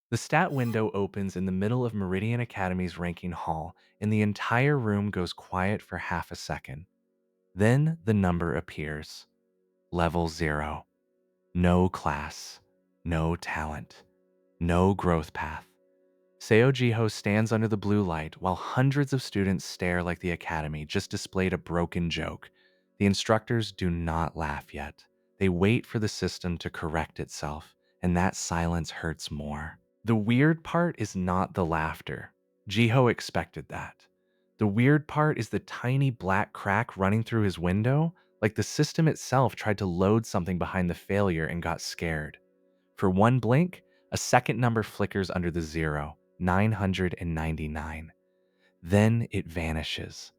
The stat window opens in the middle of Meridian Academy's ranking hall, and the entire room goes quiet for half a second. Then the number appears. Level 0. No class. No talent. No growth path. Seo Jiho stands under the blue light while hundreds of students stare like the academy just displayed a broken joke. The instructors do not laugh yet. They wait for the system to correct itself, and that silence hurts more. The weird part is not the laughter. Jiho expected that. The weird part is the tiny black crack running through his window, like the system itself tried to load something behind the failure and got scared. For one blink, a second number flickers under the zero, 999. Then it vanishes.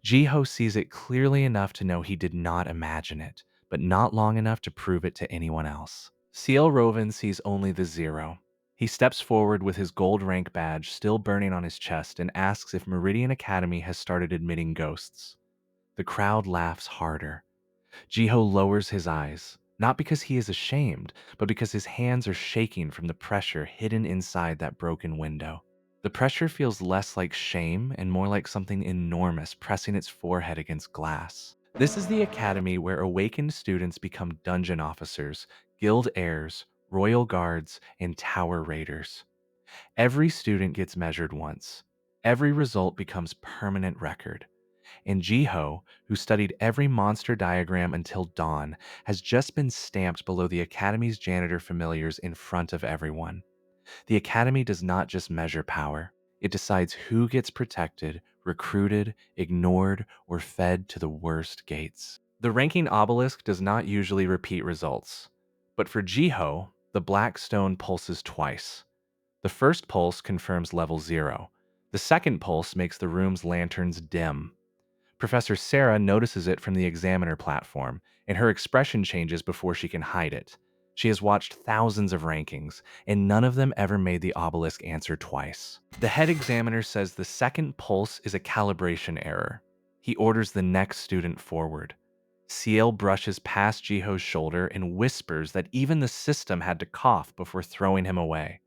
Jiho sees it clearly enough to know he did not imagine it, but not long enough to prove it to anyone else. Ciel Roven sees only the zero. He steps forward with his gold rank badge still burning on his chest and asks if Meridian Academy has started admitting ghosts. The crowd laughs harder. Jiho lowers his eyes, not because he is ashamed, but because his hands are shaking from the pressure hidden inside that broken window. The pressure feels less like shame and more like something enormous pressing its forehead against glass. This is the academy where awakened students become dungeon officers, guild heirs, royal guards, and tower raiders. Every student gets measured once. Every result becomes permanent record. And Jiho, who studied every monster diagram until dawn, has just been stamped below the Academy's janitor familiars in front of everyone. The Academy does not just measure power, it decides who gets protected, recruited, ignored, or fed to the worst gates. The ranking obelisk does not usually repeat results, but for Jiho, the black stone pulses twice. The first pulse confirms level 0. The second pulse makes the room's lanterns dim. Professor Sarah notices it from the examiner platform, and her expression changes before she can hide it. She has watched thousands of rankings, and none of them ever made the obelisk answer twice. The head examiner says the second pulse is a calibration error. He orders the next student forward. Ciel brushes past Jiho's shoulder and whispers that even the system had to cough before throwing him away.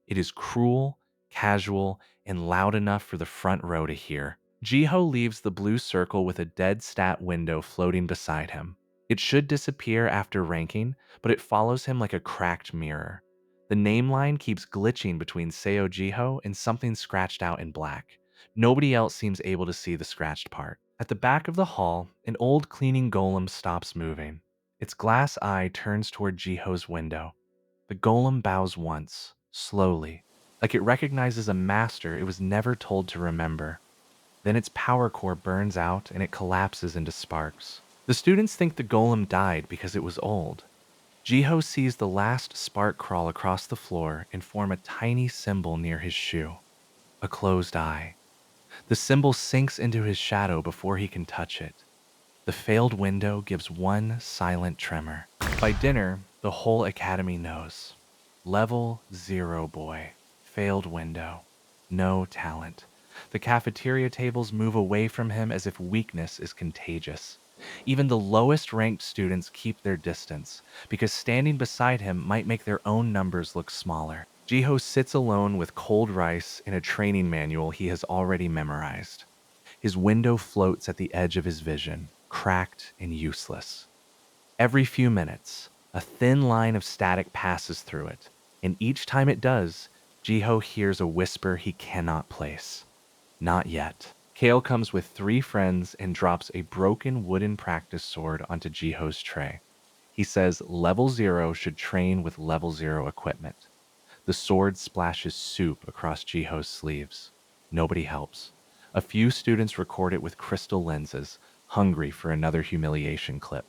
It is cruel, casual, and loud enough for the front row to hear. Jiho leaves the blue circle with a dead stat window floating beside him. It should disappear after ranking, but it follows him like a cracked mirror. The name line keeps glitching between Seo Jiho and something scratched out in black. Nobody else seems able to see the scratched part. At the back of the hall, an old cleaning golem stops moving. Its glass eye turns toward Jiho's window. The golem bows once, slowly, like it recognizes a master it was never told to remember. Then its power core burns out and it collapses into sparks. The students think the golem died because it was old. Jiho sees the last spark crawl across the floor and form a tiny symbol near his shoe. A closed eye. The symbol sinks into his shadow before he can touch it. The failed window gives one silent tremor. By dinner, the whole academy knows. Level 0 boy. Failed window. No talent. The cafeteria tables move away from him as if weakness is contagious. Even the lowest ranked students keep their distance, because standing beside him might make their own numbers look smaller. Jiho sits alone with cold rice in a training manual he has already memorized. His window floats at the edge of his vision, cracked and useless. Every few minutes, a thin line of static passes through it, and each time it does, Jiho hears a whisper he cannot place. Not yet. Kale comes with 3 friends and drops a broken wooden practice sword onto Jiho's tray. He says level 0 should train with level 0 equipment. The sword splashes soup across Jiho's sleeves. Nobody helps. A few students record it with crystal lenses, hungry for another humiliation clip.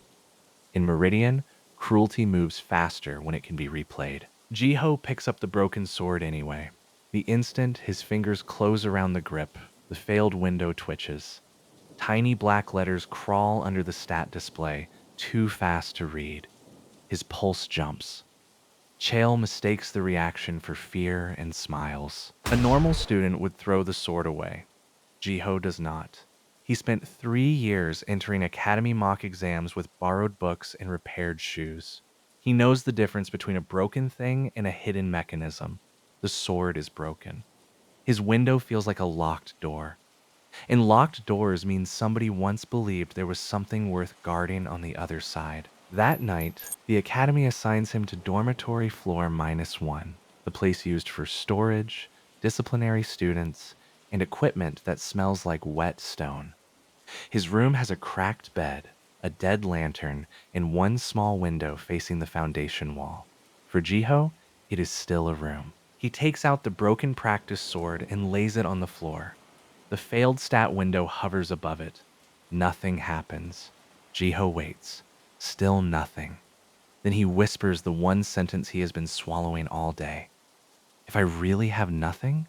In Meridian, cruelty moves faster when it can be replayed. Jiho picks up the broken sword anyway. The instant his fingers close around the grip, the failed window twitches. Tiny black letters crawl under the stat display, too fast to read. His pulse jumps. Chael mistakes the reaction for fear and smiles. A normal student would throw the sword away. Jiho does not. He spent 3 years entering academy mock exams with borrowed books and repaired shoes. He knows the difference between a broken thing and a hidden mechanism. The sword is broken. His window feels like a locked door. And locked doors mean somebody once believed there was something worth guarding on the other side. That night, the Academy assigns him to dormitory floor -1, the place used for storage, disciplinary students, and equipment that smells like wet stone. His room has a cracked bed, a dead lantern, and one small window facing the foundation wall. For Jiho, it is still a room. He takes out the broken practice sword and lays it on the floor. The failed stat window hovers above it. Nothing happens. Jiho waits. Still nothing. Then he whispers the one sentence he has been swallowing all day. If I really have nothing,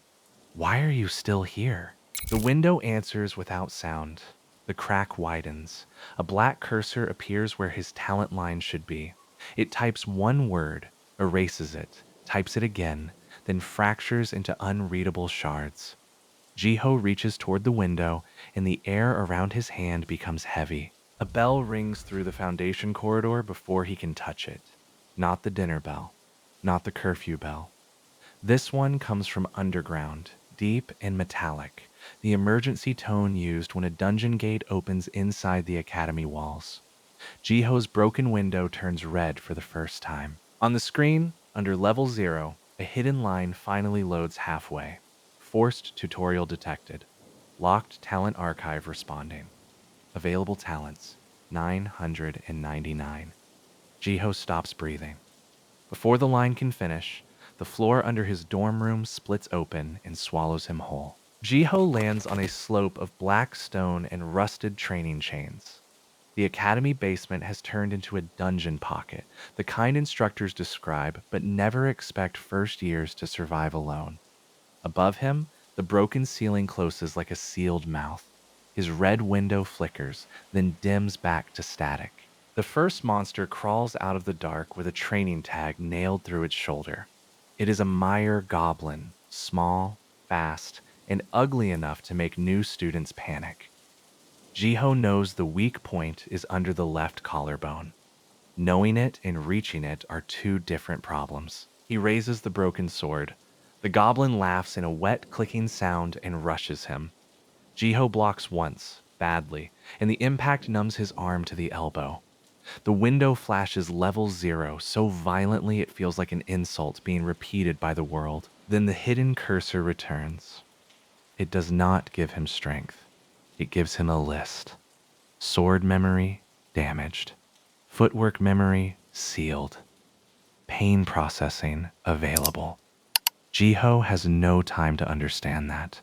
why are you still here? The window answers without sound. The crack widens. A black cursor appears where his talent line should be. It types one word, erases it, types it again, then fractures into unreadable shards. Jiho reaches toward the window, and the air around his hand becomes heavy. A bell rings through the foundation corridor before he can touch it. Not the dinner bell, not the curfew bell. This one comes from underground, deep and metallic, the emergency tone used when a dungeon gate opens inside the academy walls. Jiho's broken window turns red for the first time. On the screen, under level 0, a hidden line finally loads halfway. Forced tutorial detected. Locked talent archive responding. Available talents, 999. Jiho stops breathing. Before the line can finish, the floor under his dorm room splits open and swallows him whole. Jiho lands on a slope of black stone and rusted training chains. The academy basement has turned into a dungeon pocket, the kind instructors describe but never expect first years to survive alone. Above him, the broken ceiling closes like a sealed mouth. His red window flickers, then dims back to static. The first monster crawls out of the dark with a training tag nailed through its shoulder. It is a mire goblin, small, fast, and ugly enough to make new students panic. Jiho knows the weak point is under the left collarbone. Knowing it and reaching it are two different problems. He raises the broken sword. The goblin laughs in a wet, clicking sound and rushes him. Jiho blocks once, badly, and the impact numbs his arm to the elbow. The window flashes level 0 so violently it feels like an insult being repeated by the world. Then the hidden cursor returns. It does not give him strength. It gives him a list. Sword memory, damaged. Footwork memory, sealed. Pain processing, available. Jiho has no time to understand that.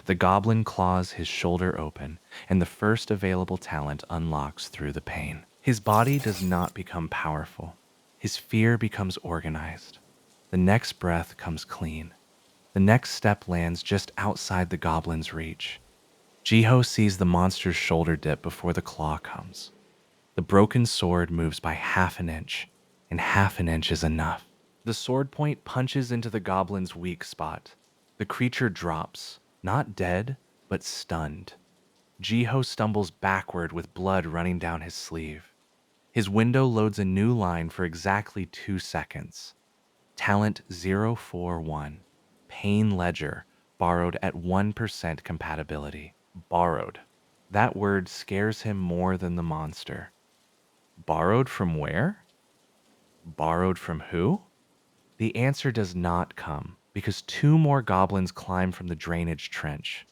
The goblin claws his shoulder open, and the first available talent unlocks through the pain. His body does not become powerful. His fear becomes organized. The next breath comes clean. The next step lands just outside the goblin's reach. Jiho sees the monster's shoulder dip before the claw comes. The broken sword moves by half an inch, and half an inch is enough. The sword point punches into the goblin's weak spot. The creature drops, not dead, but stunned. Jiho stumbles backward with blood running down his sleeve. His window loads a new line for exactly 2 seconds. Talent 041. Pain Ledger, borrowed at 1% compatibility. Borrowed. That word scares him more than the monster. Borrowed from where? Borrowed from who? The answer does not come, because 2 more goblins climb from the drainage trench.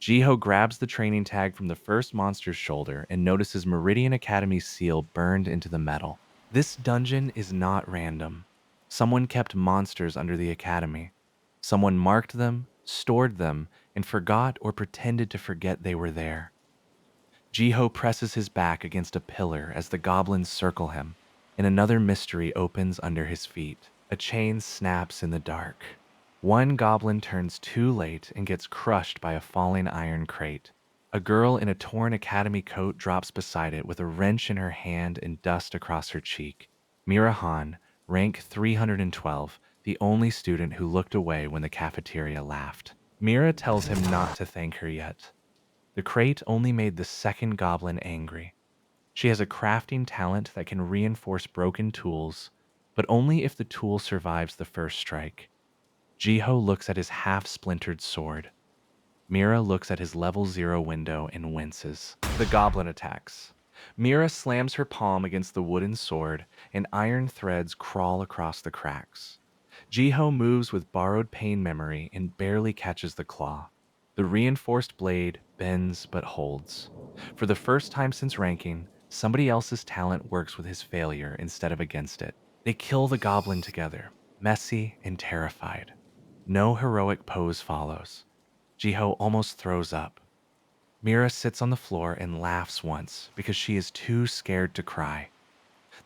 Jiho grabs the training tag from the first monster's shoulder and notices Meridian Academy's seal burned into the metal. This dungeon is not random. Someone kept monsters under the academy. Someone marked them, stored them, and forgot or pretended to forget they were there. Jiho presses his back against a pillar as the goblins circle him, and another mystery opens under his feet. A chain snaps in the dark. One goblin turns too late and gets crushed by a falling iron crate. A girl in a torn academy coat drops beside it with a wrench in her hand and dust across her cheek. Mira Han, rank 312, the only student who looked away when the cafeteria laughed. Mira tells him not to thank her yet. The crate only made the second goblin angry. She has a crafting talent that can reinforce broken tools, but only if the tool survives the first strike. Jiho looks at his half-splintered sword. Mira looks at his level 0 window and winces. The goblin attacks. Mira slams her palm against the wooden sword, and iron threads crawl across the cracks. Jiho moves with borrowed pain memory and barely catches the claw. The reinforced blade bends but holds. For the first time since ranking, somebody else's talent works with his failure instead of against it. They kill the goblin together, messy and terrified. No heroic pose follows. Jiho almost throws up. Mira sits on the floor and laughs once because she is too scared to cry.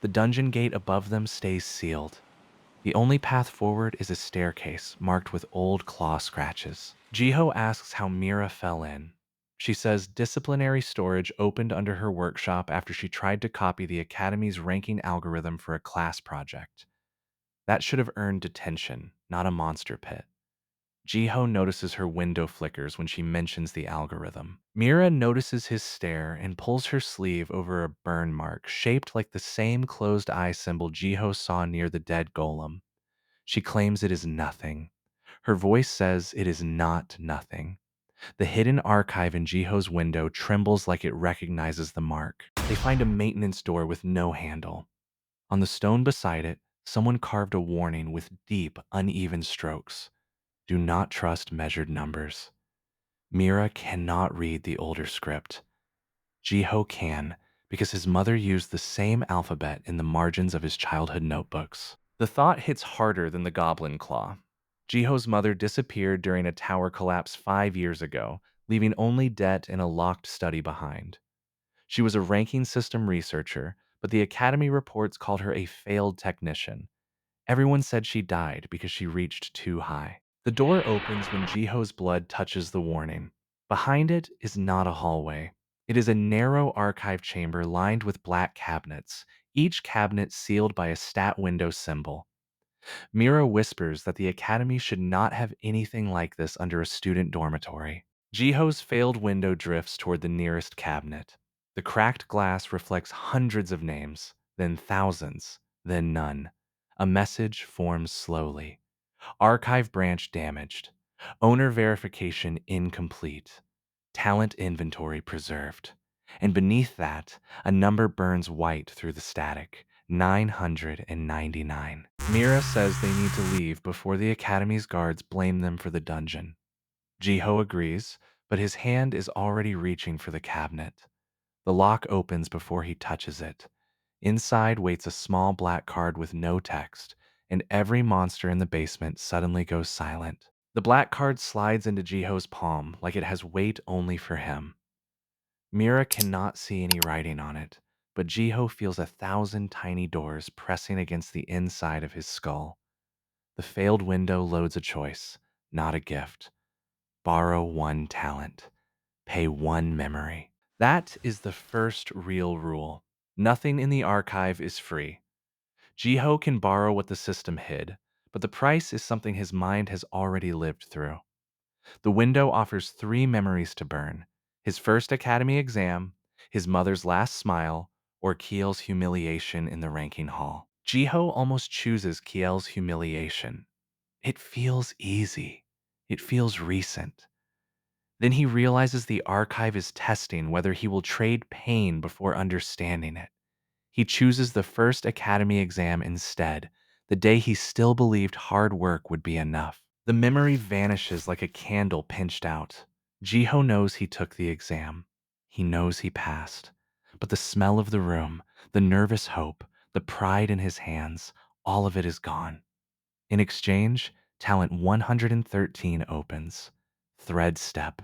The dungeon gate above them stays sealed. The only path forward is a staircase marked with old claw scratches. Jiho asks how Mira fell in. She says disciplinary storage opened under her workshop after she tried to copy the Academy's ranking algorithm for a class project. That should have earned detention, not a monster pit. Jiho notices her window flickers when she mentions the algorithm. Mira notices his stare and pulls her sleeve over a burn mark shaped like the same closed eye symbol Jiho saw near the dead golem. She claims it is nothing. Her voice says it is not nothing. The hidden archive in Jiho's window trembles like it recognizes the mark. They find a maintenance door with no handle. On the stone beside it, someone carved a warning with deep, uneven strokes. Do not trust measured numbers. Mira cannot read the older script. Jiho can, because his mother used the same alphabet in the margins of his childhood notebooks. The thought hits harder than the goblin claw. Jiho's mother disappeared during a tower collapse 5 years ago, leaving only debt and a locked study behind. She was a ranking system researcher, but the Academy reports called her a failed technician. Everyone said she died because she reached too high. The door opens when Jiho's blood touches the warning. Behind it is not a hallway. It is a narrow archive chamber lined with black cabinets, each cabinet sealed by a stat window symbol. Mira whispers that the Academy should not have anything like this under a student dormitory. Jiho's failed window drifts toward the nearest cabinet. The cracked glass reflects hundreds of names, then thousands, then none. A message forms slowly. Archive branch damaged. Owner verification incomplete. Talent inventory preserved. And beneath that, a number burns white through the static. 999. Mira says they need to leave before the Academy's guards blame them for the dungeon. Jiho agrees, but his hand is already reaching for the cabinet. The lock opens before he touches it. Inside waits a small black card with no text, and every monster in the basement suddenly goes silent. The black card slides into Jiho's palm like it has weight only for him. Mira cannot see any writing on it, but Jiho feels 1,000 tiny doors pressing against the inside of his skull. The failed window loads a choice, not a gift. Borrow 1 talent. Pay 1 memory. That is the first real rule. Nothing in the archive is free. Jiho can borrow what the system hid, but the price is something his mind has already lived through. The window offers 3 memories to burn: his first academy exam, his mother's last smile, or Kiel's humiliation in the ranking hall. Jiho almost chooses Kiel's humiliation. It feels easy. It feels recent. Then he realizes the archive is testing whether he will trade pain before understanding it. He chooses the first academy exam instead, the day he still believed hard work would be enough. The memory vanishes like a candle pinched out. Jiho knows he took the exam. He knows he passed. But the smell of the room, the nervous hope, the pride in his hands, all of it is gone. In exchange, talent 113 opens. Thread step.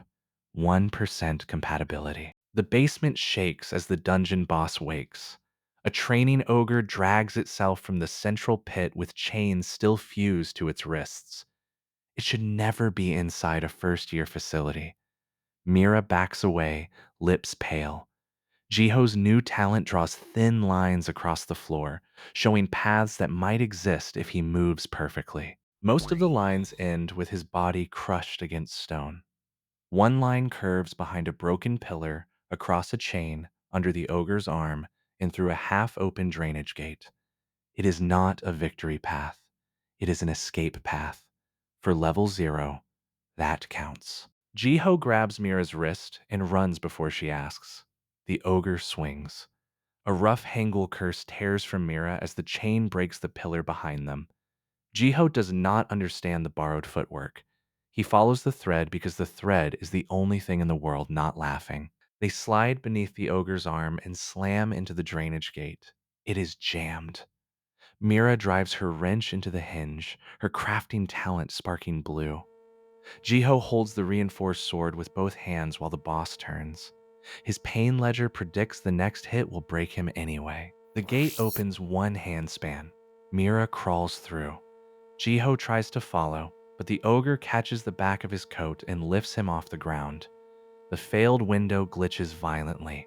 1% compatibility. The basement shakes as the dungeon boss wakes. A training ogre drags itself from the central pit with chains still fused to its wrists. It should never be inside a first-year facility. Mira backs away, lips pale. Jiho's new talent draws thin lines across the floor, showing paths that might exist if he moves perfectly. Most of the lines end with his body crushed against stone. One line curves behind a broken pillar, across a chain, under the ogre's arm, and through a half-open drainage gate. It is not a victory path. It is an escape path. For level 0, that counts. Jiho grabs Mira's wrist and runs before she asks. The ogre swings. A rough Hangul curse tears from Mira as the chain breaks the pillar behind them. Jiho does not understand the borrowed footwork. He follows the thread because the thread is the only thing in the world not laughing. They slide beneath the ogre's arm and slam into the drainage gate. It is jammed. Mira drives her wrench into the hinge, her crafting talent sparking blue. Jiho holds the reinforced sword with both hands while the boss turns. His pain ledger predicts the next hit will break him anyway. The gate opens one handspan. Mira crawls through. Jiho tries to follow, but the ogre catches the back of his coat and lifts him off the ground. The failed window glitches violently.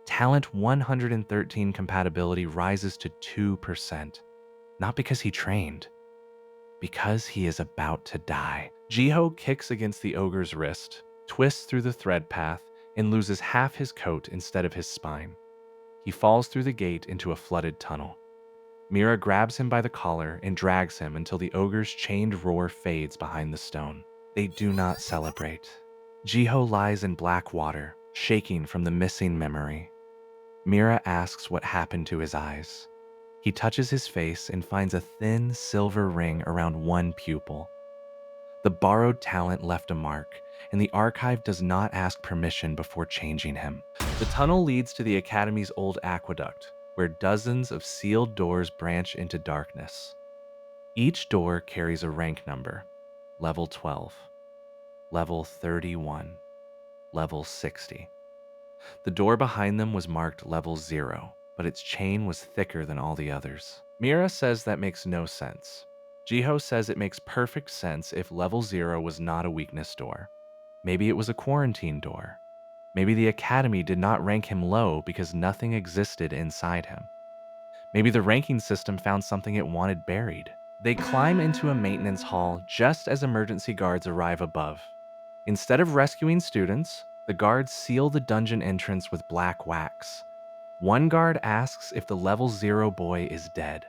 Talent 113 compatibility rises to 2%. Not because he trained, because he is about to die. Jiho kicks against the ogre's wrist, twists through the thread path, and loses half his coat instead of his spine. He falls through the gate into a flooded tunnel. Mira grabs him by the collar and drags him until the ogre's chained roar fades behind the stone. They do not celebrate. Jiho lies in black water, shaking from the missing memory. Mira asks what happened to his eyes. He touches his face and finds a thin silver ring around one pupil. The borrowed talent left a mark, and the archive does not ask permission before changing him. The tunnel leads to the Academy's old aqueduct, where dozens of sealed doors branch into darkness. Each door carries a rank number: level 12, level 31, level 60. The door behind them was marked level 0, but its chain was thicker than all the others. Mira says that makes no sense. Jiho says it makes perfect sense if level 0 was not a weakness door. Maybe it was a quarantine door. Maybe the Academy did not rank him low because nothing existed inside him. Maybe the ranking system found something it wanted buried. They climb into a maintenance hall just as emergency guards arrive above. Instead of rescuing students, the guards seal the dungeon entrance with black wax. One guard asks if the level 0 boy is dead.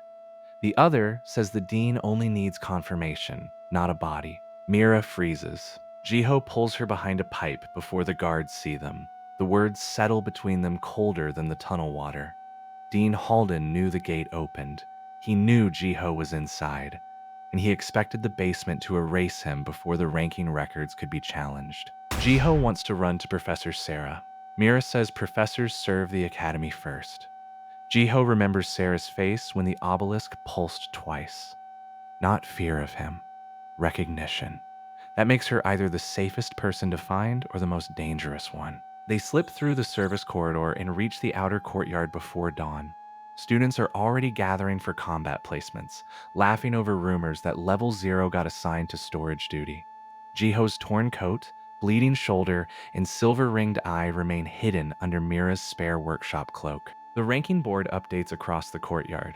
The other says the dean only needs confirmation, not a body. Mira freezes. Jiho pulls her behind a pipe before the guards see them. The words settle between them colder than the tunnel water. Dean Halden knew the gate opened. He knew Jiho was inside, and he expected the basement to erase him before the ranking records could be challenged. Jiho wants to run to Professor Sarah. Mira says professors serve the Academy first. Jiho remembers Sarah's face when the obelisk pulsed twice. Not fear of him, recognition. That makes her either the safest person to find or the most dangerous one. They slip through the service corridor and reach the outer courtyard before dawn. Students are already gathering for combat placements, laughing over rumors that level 0 got assigned to storage duty. Jiho's torn coat, bleeding shoulder, and silver-ringed eye remain hidden under Mira's spare workshop cloak. The ranking board updates across the courtyard.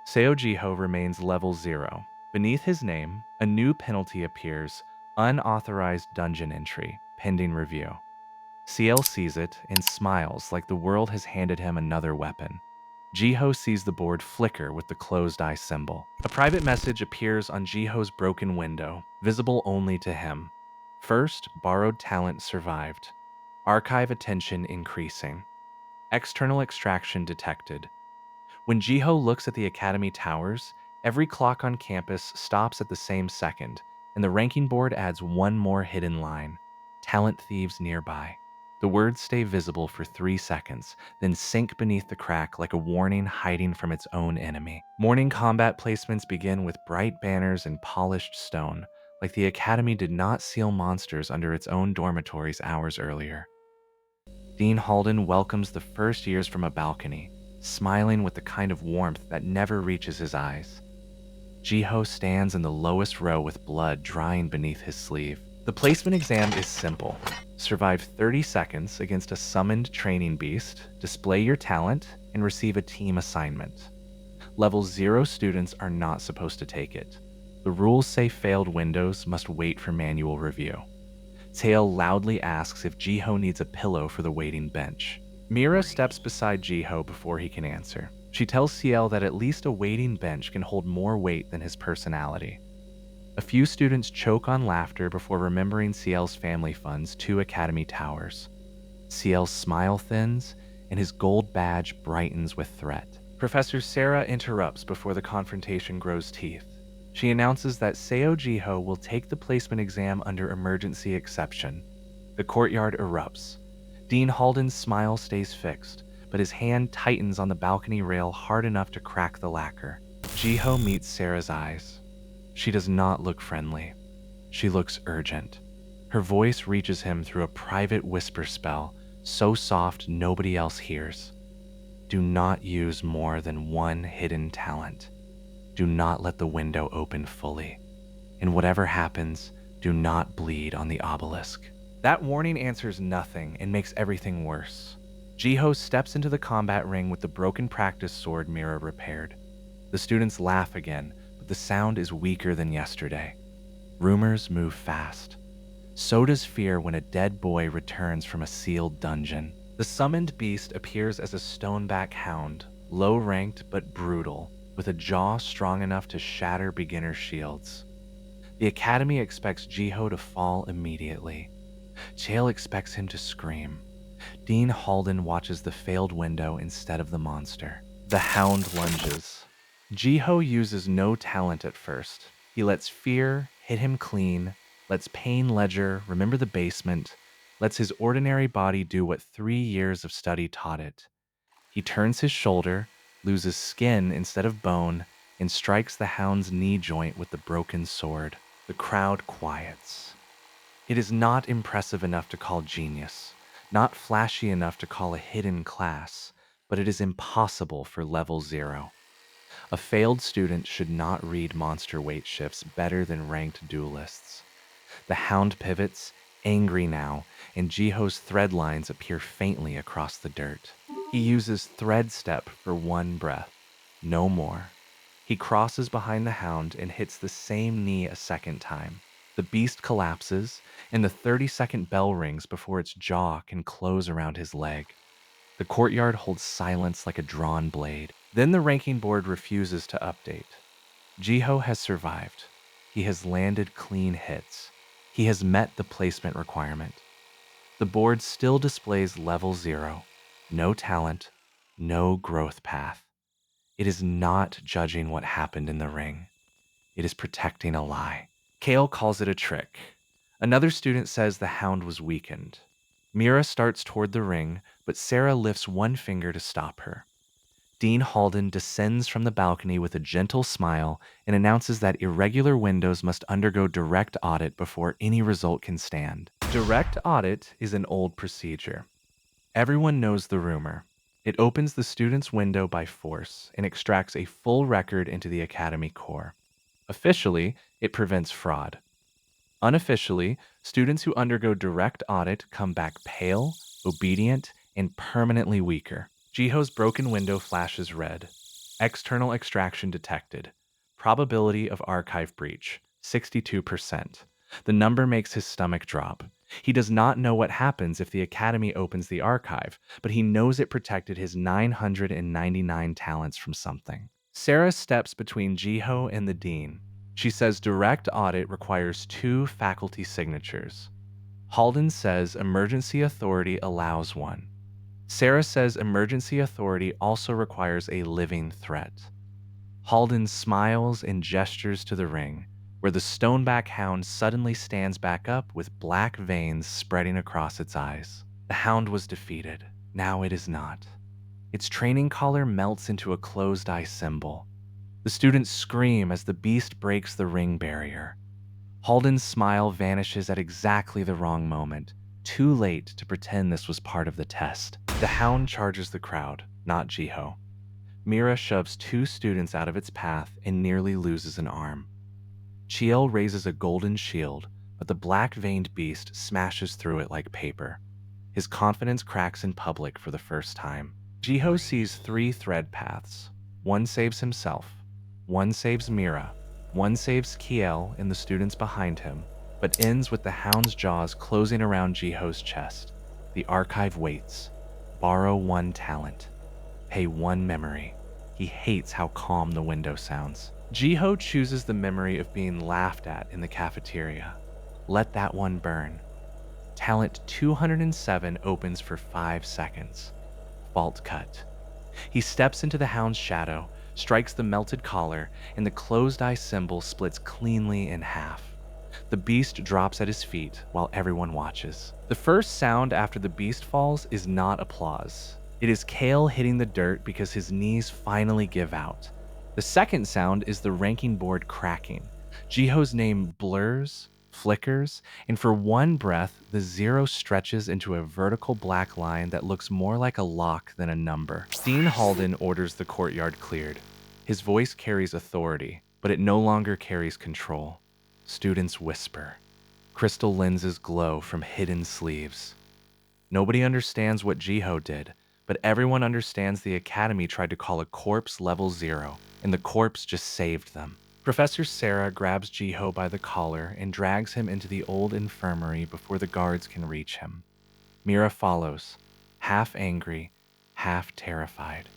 Seo Jiho remains level 0. Beneath his name, a new penalty appears: unauthorized dungeon entry, pending review. CL sees it and smiles like the world has handed him another weapon. Jiho sees the board flicker with the closed eye symbol. A private message appears on Jiho's broken window, visible only to him. First, borrowed talent survived. Archive attention increasing. External extraction detected. When Jiho looks at the Academy towers, every clock on campus stops at the same second, and the ranking board adds one more hidden line: talent thieves nearby. The words stay visible for 3 seconds, then sink beneath the crack like a warning hiding from its own enemy. Morning combat placements begin with bright banners and polished stone, like the Academy did not seal monsters under its own dormitories hours earlier. Dean Halden welcomes the first years from a balcony, smiling with the kind of warmth that never reaches his eyes. Jiho stands in the lowest row with blood drying beneath his sleeve. The placement exam is simple. Survive 30 seconds against a summoned training beast, display your talent, and receive a team assignment. Level 0 students are not supposed to take it. The rules say failed windows must wait for manual review. Tail loudly asks if Jiho needs a pillow for the waiting bench. Mira steps beside Jiho before he can answer. She tells CL that at least a waiting bench can hold more weight than his personality. A few students choke on laughter before remembering CL's family funds 2 academy towers. CL's smile thins, and his gold badge brightens with threat. Professor Sarah interrupts before the confrontation grows teeth. She announces that Seo Jiho will take the placement exam under emergency exception. The courtyard erupts. Dean Halden's smile stays fixed, but his hand tightens on the balcony rail hard enough to crack the lacquer. Jiho meets Sarah's eyes. She does not look friendly. She looks urgent. Her voice reaches him through a private whisper spell, so soft nobody else hears. Do not use more than one hidden talent. Do not let the window open fully. And whatever happens, do not bleed on the obelisk. That warning answers nothing and makes everything worse. Jiho steps into the combat ring with the broken practice sword Mira repaired. The students laugh again, but the sound is weaker than yesterday. Rumors move fast. So does fear when a dead boy returns from a sealed dungeon. The summoned beast appears as a stoneback hound, low-ranked but brutal, with a jaw strong enough to shatter beginner shields. The Academy expects Jiho to fall immediately. Chael expects him to scream. Dean Halden watches the failed window instead of the monster. The hound lunges. Jiho uses no talent at first. He lets fear hit him clean, lets pain ledger remember the basement, lets his ordinary body do what 3 years of study taught it. He turns his shoulder, loses skin instead of bone, and strikes the hound's knee joint with the broken sword. The crowd quiets. It is not impressive enough to call genius, not flashy enough to call a hidden class, but it is impossible for level 0. A failed student should not read monster weight shifts better than ranked duelists. The hound pivots, angry now, and Jiho's thread lines appear faintly across the dirt. He uses thread step for 1 breath, no more. He crosses behind the hound and hits the same knee a second time. The beast collapses, and the 30-second bell rings before its jaw can close around his leg. The courtyard holds silence like a drawn blade. Then the ranking board refuses to update. Jiho has survived. He has landed clean hits. He has met the placement requirement. The board still displays level 0. No talent, no growth path. It is not judging what happened in the ring. It is protecting a lie. Kale calls it a trick. Another student says the hound was weakened. Mira starts toward the ring, but Sarah lifts one finger to stop her. Dean Halden descends from the balcony with a gentle smile and announces that irregular windows must undergo direct audit before any result can stand. Direct audit is an old procedure. Everyone knows the rumor. It opens the student's window by force and extracts a full record into the academy core. Officially, it prevents fraud. Unofficially, students who undergo direct audit come back pale, obedient, and permanently weaker. Jiho's broken window flashes red. External extraction detected. Probability of archive breach, 62%. The number makes his stomach drop. He does not know what happens if the Academy opens the archive, but he knows it protected his 999 talents from something. Sarah steps between Jiho and the dean. She says direct audit requires 2 faculty signatures. Halden says emergency authority allows one. Sarah says emergency authority also requires a living threat. Halden smiles and gestures to the ring, where the stoneback hound suddenly stands back up with black veins spreading across its eyes. The hound was defeated. Now it is not. Its training collar melts into a closed-eye symbol. The students scream as the beast breaks the ring barrier. Halden's smile vanishes at exactly the wrong moment, too late to pretend this was part of the test. The hound charges the crowd, not Jiho. Mira shoves 2 students out of its path and nearly loses an arm. Chiel raises a golden shield, but the black-veined beast smashes through it like paper. His confidence cracks in public for the first time. Jiho sees 3 thread paths. One saves himself. One saves Mira. One saves Kiel and the students behind him, but ends with the hound's jaws closing around Jiho's chest. The archive waits. Borrow 1 talent. Pay 1 memory. He hates how calm the window sounds. Jiho chooses the memory of being laughed at in the cafeteria. Let that one burn. Talent 207 opens for 5 seconds. Fault cut. He steps into the hound's shadow, strikes the melted collar, and the closed eye symbol splits cleanly in half. The beast drops at his feet while everyone watches. The first sound after the beast falls is not applause. It is Kale hitting the dirt because his knees finally give out. The second sound is the ranking board cracking. Jiho's name blurs, flickers, and for one breath, the zero stretches into a vertical black line that looks more like a lock than a number. Dean Halden orders the courtyard cleared. His voice carries authority, but it no longer carries control. Students whisper. Crystal lenses glow from hidden sleeves. Nobody understands what Jiho did, but everyone understands the Academy tried to call a corpse level 0, and the corpse just saved them. Professor Sarah grabs Jiho by the collar and drags him into the old infirmary before the guards can reach him. Mira follows, half angry, half terrified.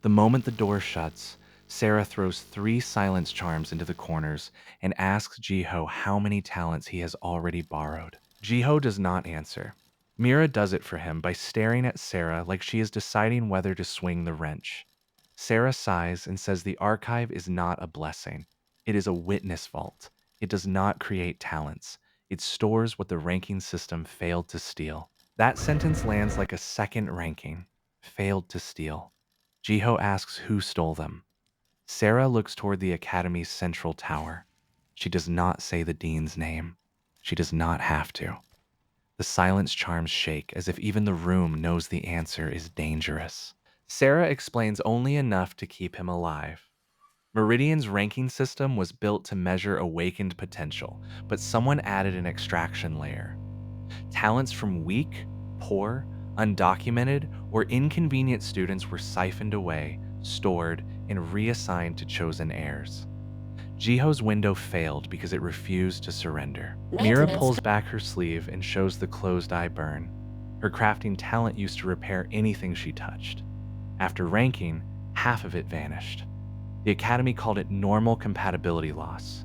The moment the door shuts, Sarah throws 3 silence charms into the corners and asks Jiho how many talents he has already borrowed. Jiho does not answer. Mira does it for him by staring at Sarah like she is deciding whether to swing the wrench. Sarah sighs and says the archive is not a blessing. It is a witness vault. It does not create talents. It stores what the ranking system failed to steal. That sentence lands like a second ranking. Failed to steal. Jiho asks who stole them. Sarah looks toward the Academy's central tower. She does not say the dean's name. She does not have to. The silence charms shake as if even the room knows the answer is dangerous. Sarah explains only enough to keep him alive. Meridian's ranking system was built to measure awakened potential, but someone added an extraction layer. Talents from weak, poor, undocumented, or inconvenient students were siphoned away, stored, and reassigned to chosen heirs. Jiho's window failed because it refused to surrender. Mira pulls back her sleeve and shows the closed eye burn. Her crafting talent used to repair anything she touched. After ranking, half of it vanished. The Academy called it normal compatibility loss.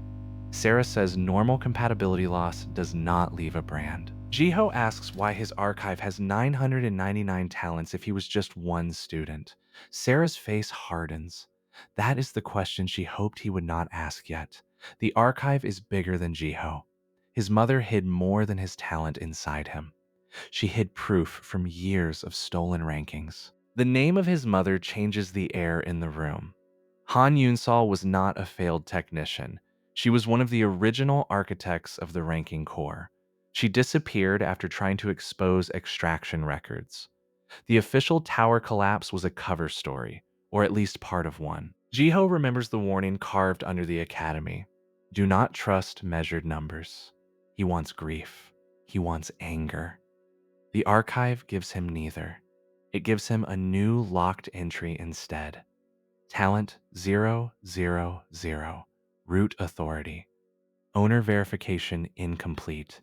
Sarah says normal compatibility loss does not leave a brand. Jiho asks why his archive has 999 talents if he was just one student. Sarah's face hardens. That is the question she hoped he would not ask yet. The archive is bigger than Jiho. His mother hid more than his talent inside him. She hid proof from years of stolen rankings. The name of his mother changes the air in the room. Han Yunsal was not a failed technician. She was one of the original architects of the ranking core. She disappeared after trying to expose extraction records. The official tower collapse was a cover story, or at least part of one. Jiho remembers the warning carved under the academy. Do not trust measured numbers. He wants grief. He wants anger. The archive gives him neither. It gives him a new locked entry instead. Talent 000. Root authority. Owner verification incomplete.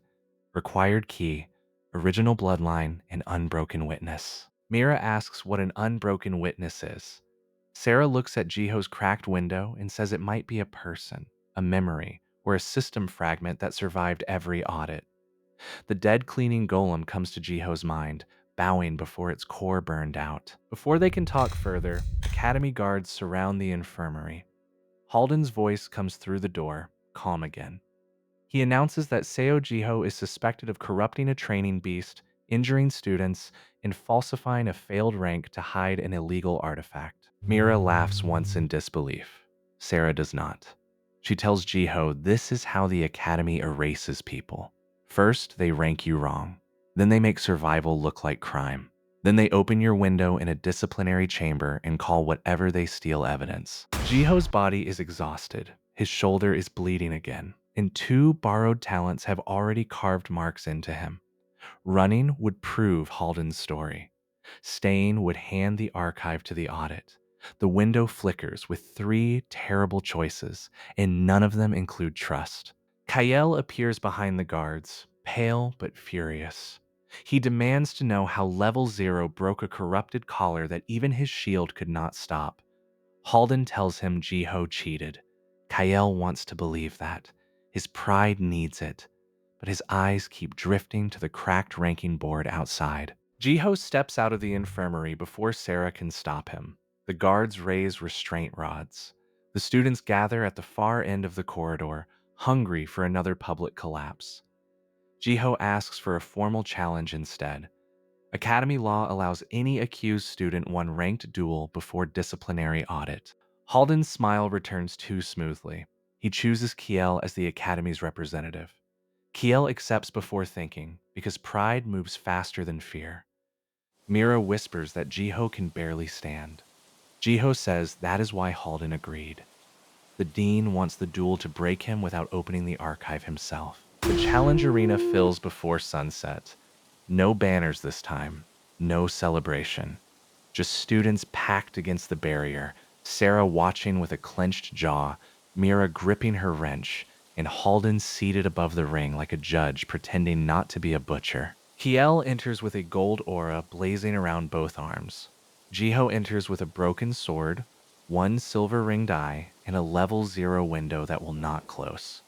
Required key. Original bloodline and unbroken witness. Mira asks what an unbroken witness is. Sarah looks at Jiho's cracked window and says it might be a person, a memory, or a system fragment that survived every audit. The dead cleaning golem comes to Jiho's mind, bowing before its core burned out. Before they can talk further, Academy guards surround the infirmary. Halden's voice comes through the door, calm again. He announces that Seo Jiho is suspected of corrupting a training beast, injuring students, and falsifying a failed rank to hide an illegal artifact. Mira laughs once in disbelief. Sarah does not. She tells Jiho this is how the Academy erases people. First, they rank you wrong. Then they make survival look like crime. Then they open your window in a disciplinary chamber and call whatever they steal evidence. Jiho's body is exhausted. His shoulder is bleeding again, and 2 borrowed talents have already carved marks into him. Running would prove Halden's story. Staying would hand the archive to the audit. The window flickers with 3 terrible choices, and none of them include trust. Kael appears behind the guards, pale but furious. He demands to know how Level 0 broke a corrupted collar that even his shield could not stop. Halden tells him Jiho cheated. Kael wants to believe that. His pride needs it, but his eyes keep drifting to the cracked ranking board outside. Jiho steps out of the infirmary before Sarah can stop him. The guards raise restraint rods. The students gather at the far end of the corridor, hungry for another public collapse. Jiho asks for a formal challenge instead. Academy law allows any accused student one ranked duel before disciplinary audit. Halden's smile returns too smoothly. He chooses Kiel as the Academy's representative. Kiel accepts before thinking, because pride moves faster than fear. Mira whispers that Jiho can barely stand. Jiho says that is why Halden agreed. The dean wants the duel to break him without opening the archive himself. The challenge arena fills before sunset. No banners this time, no celebration. Just students packed against the barrier, Sarah watching with a clenched jaw, Mira gripping her wrench, and Halden seated above the ring like a judge pretending not to be a butcher. Kiel enters with a gold aura blazing around both arms. Jiho enters with a broken sword, one silver ringed eye, and a level 0 window that will not close.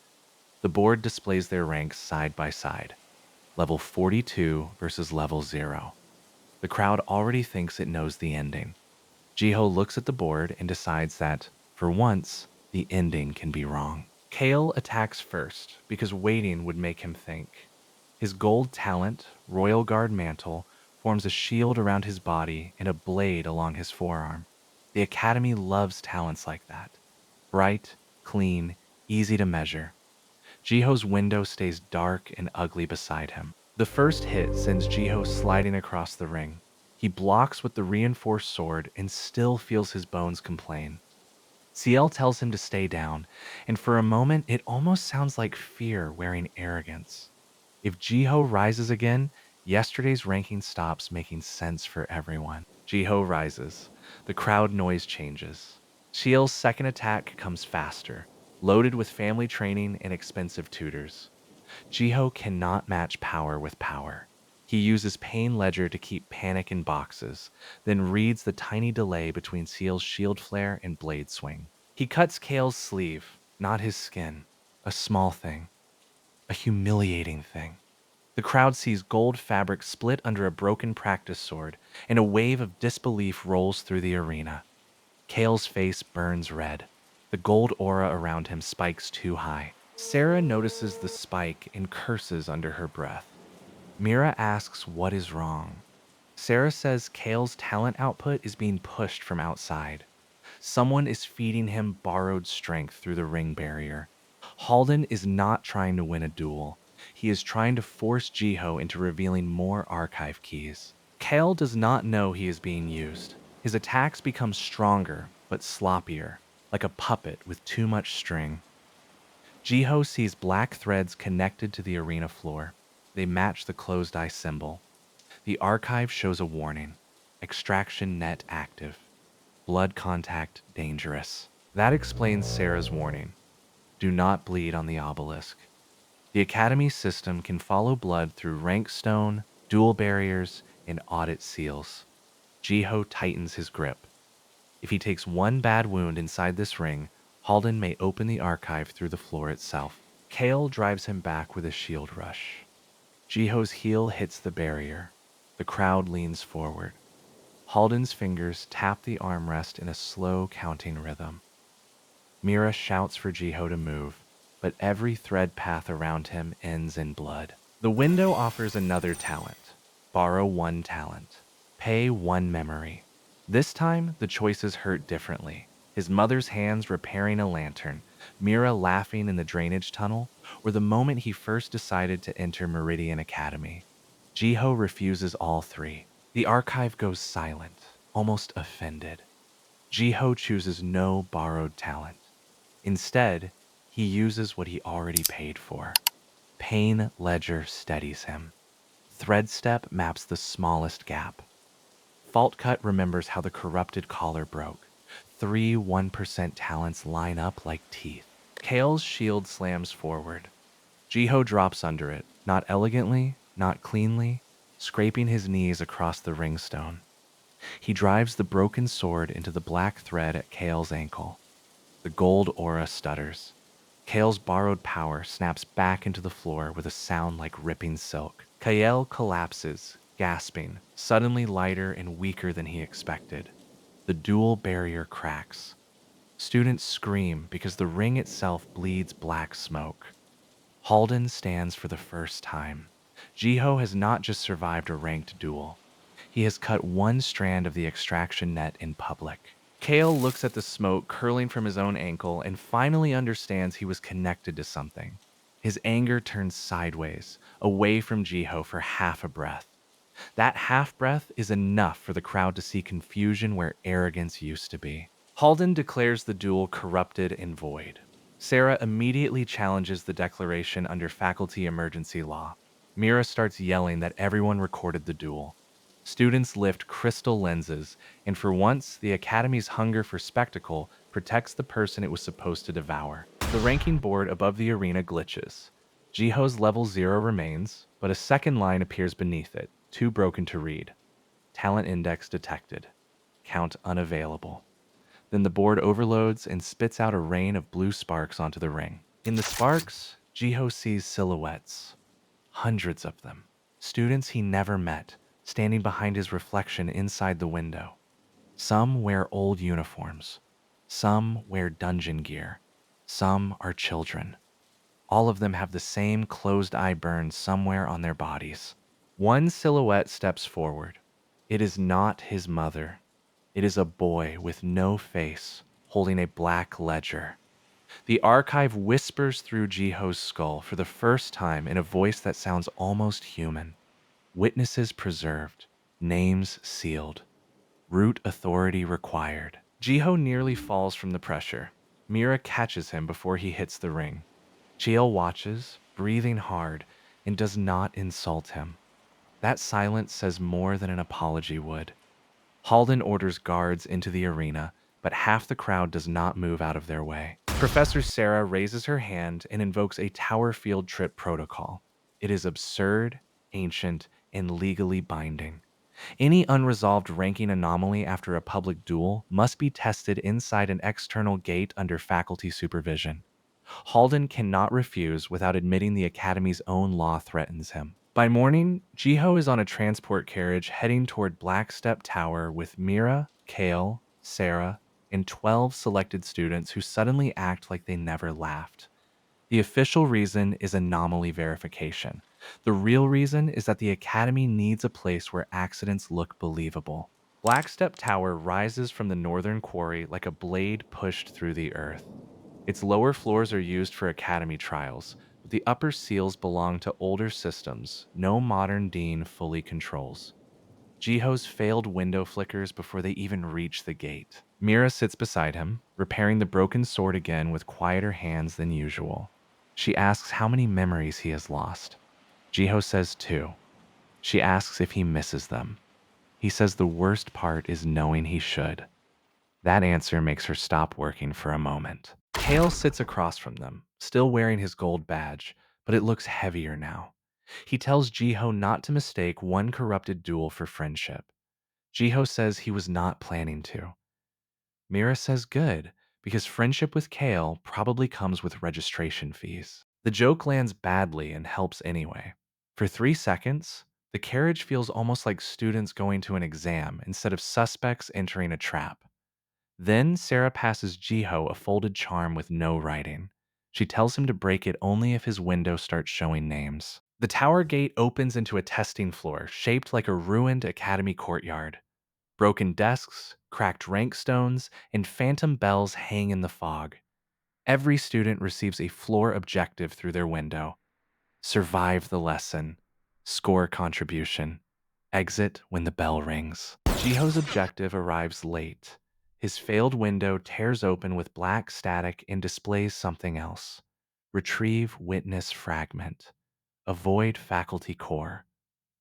The board displays their ranks side by side. Level 42 versus level 0. The crowd already thinks it knows the ending. Jiho looks at the board and decides that, for once, the ending can be wrong. Kale attacks first because waiting would make him think. His gold talent, Royal Guard mantle, forms a shield around his body and a blade along his forearm. The Academy loves talents like that. Bright, clean, easy to measure. Jiho's window stays dark and ugly beside him. The first hit sends Jiho sliding across the ring. He blocks with the reinforced sword and still feels his bones complain. Ciel tells him to stay down, and for a moment it almost sounds like fear wearing arrogance. If Jiho rises again, yesterday's ranking stops making sense for everyone. Jiho rises. The crowd noise changes. Ciel's second attack comes faster, loaded with family training and expensive tutors. Jiho cannot match power with power. He uses Pain Ledger to keep panic in boxes, then reads the tiny delay between Ciel's shield flare and blade swing. He cuts Kale's sleeve, not his skin. A small thing. A humiliating thing. The crowd sees gold fabric split under a broken practice sword, and a wave of disbelief rolls through the arena. Kale's face burns red. The gold aura around him spikes too high. Sarah notices the spike and curses under her breath. Mira asks what is wrong. Sarah says Kale's talent output is being pushed from outside. Someone is feeding him borrowed strength through the ring barrier. Halden is not trying to win a duel. He is trying to force Jiho into revealing more archive keys. Kale does not know he is being used. His attacks become stronger, but sloppier, like a puppet with too much string. Jiho sees black threads connected to the arena floor. They match the closed eye symbol. The archive shows a warning. Extraction net active. Blood contact dangerous. That explains Sarah's warning. Do not bleed on the obelisk. The Academy system can follow blood through rank stone, dual barriers, and audit seals. Jiho tightens his grip. If he takes one bad wound inside this ring, Halden may open the archive through the floor itself. Kale drives him back with a shield rush. Jiho's heel hits the barrier. The crowd leans forward. Halden's fingers tap the armrest in a slow counting rhythm. Mira shouts for Jiho to move, but every thread path around him ends in blood. The window offers another talent. Borrow one talent. Pay one memory. This time, the choices hurt differently. His mother's hands repairing a lantern, Mira laughing in the drainage tunnel, or the moment he first decided to enter Meridian Academy. Jiho refuses all three. The archive goes silent, almost offended. Jiho chooses no borrowed talent. Instead, he uses what he already paid for. Pain Ledger steadies him. Threadstep maps the smallest gap. Faultcut remembers how the corrupted collar broke. 3 1% talents line up like teeth. Kale's shield slams forward. Jiho drops under it, not elegantly, not cleanly, scraping his knees across the ringstone. He drives the broken sword into the black thread at Kale's ankle. The gold aura stutters. Kale's borrowed power snaps back into the floor with a sound like ripping silk. Kael collapses, gasping, suddenly lighter and weaker than he expected. The dual barrier cracks. Students scream because the ring itself bleeds black smoke. Halden stands for the first time. Jiho has not just survived a ranked duel. He has cut one strand of the extraction net in public. Kale looks at the smoke curling from his own ankle and finally understands he was connected to something. His anger turns sideways, away from Jiho for half a breath. That half breath is enough for the crowd to see confusion where arrogance used to be. Halden declares the duel corrupted and void. Sarah immediately challenges the declaration under faculty emergency law. Mira starts yelling that everyone recorded the duel. Students lift crystal lenses, and for once, the Academy's hunger for spectacle protects the person it was supposed to devour. The ranking board above the arena glitches. Jiho's level 0 remains, but a second line appears beneath it, too broken to read. Talent index detected. Count unavailable. Then the board overloads and spits out a rain of blue sparks onto the ring. In the sparks, Jiho sees silhouettes. Hundreds of them. Students he never met, standing behind his reflection inside the window. Some wear old uniforms. Some wear dungeon gear. Some are children. All of them have the same closed-eye burn somewhere on their bodies. One silhouette steps forward. It is not his mother. It is a boy with no face, holding a black ledger. The archive whispers through Jiho's skull for the first time in a voice that sounds almost human. Witnesses preserved, names sealed, root authority required. Jiho nearly falls from the pressure. Mira catches him before he hits the ring. Chiel watches, breathing hard, and does not insult him. That silence says more than an apology would. Halden orders guards into the arena, but half the crowd does not move out of their way. Professor Sarah raises her hand and invokes a tower field trip protocol. It is absurd, ancient, and legally binding. Any unresolved ranking anomaly after a public duel must be tested inside an external gate under faculty supervision. Halden cannot refuse without admitting the Academy's own law threatens him. By morning, Jiho is on a transport carriage heading toward Blackstep Tower with Mira, Kale, Sarah, and 12 selected students who suddenly act like they never laughed. The official reason is anomaly verification. The real reason is that the Academy needs a place where accidents look believable. Blackstep Tower rises from the northern quarry like a blade pushed through the earth. Its lower floors are used for academy trials, but the upper seals belong to older systems no modern dean fully controls. Jiho's failed window flickers before they even reach the gate. Mira sits beside him, repairing the broken sword again with quieter hands than usual. She asks how many memories he has lost. Jiho says 2. She asks if he misses them. He says the worst part is knowing he should. That answer makes her stop working for a moment. Kale sits across from them, still wearing his gold badge, but it looks heavier now. He tells Jiho not to mistake one corrupted duel for friendship. Jiho says he was not planning to. Mira says good, because friendship with Kale probably comes with registration fees. The joke lands badly and helps anyway. For 3 seconds, the carriage feels almost like students going to an exam instead of suspects entering a trap. Then Sarah passes Jiho a folded charm with no writing. She tells him to break it only if his window starts showing names. The tower gate opens into a testing floor shaped like a ruined academy courtyard. Broken desks, cracked rank stones, and phantom bells hang in the fog. Every student receives a floor objective through their window. Survive the lesson. Score contribution. Exit when the bell rings. Jiho's objective arrives late. His failed window tears open with black static and displays something else. Retrieve witness fragment. Avoid faculty core.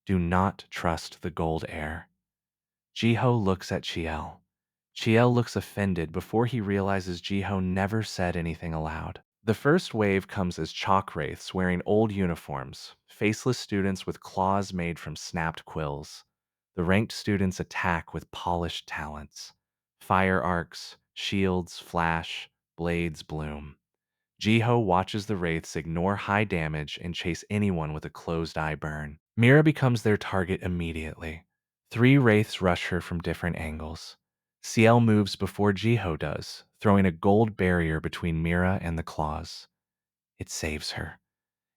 Do not trust the gold air. Jiho looks at Chiel. Chiel looks offended before he realizes Jiho never said anything aloud. The first wave comes as chalk wraiths wearing old uniforms, faceless students with claws made from snapped quills. The ranked students attack with polished talents. Fire arcs, shields, flash, blades bloom. Jiho watches the wraiths ignore high damage and chase anyone with a closed eye burn. Mira becomes their target immediately. 3 wraiths rush her from different angles. Ciel moves before Jiho does, throwing a gold barrier between Mira and the claws. It saves her.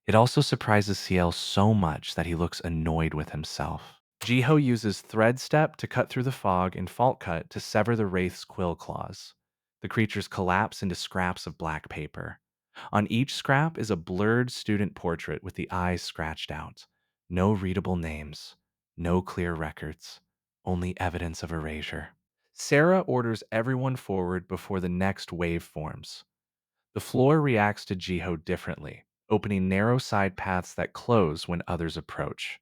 It also surprises Ciel so much that he looks annoyed with himself. Jiho uses Thread Step to cut through the fog and Fault Cut to sever the wraith's quill claws. The creatures collapse into scraps of black paper. On each scrap is a blurred student portrait with the eyes scratched out. No readable names, no clear records, only evidence of erasure. Sarah orders everyone forward before the next wave forms. The floor reacts to Jiho differently, opening narrow side paths that close when others approach.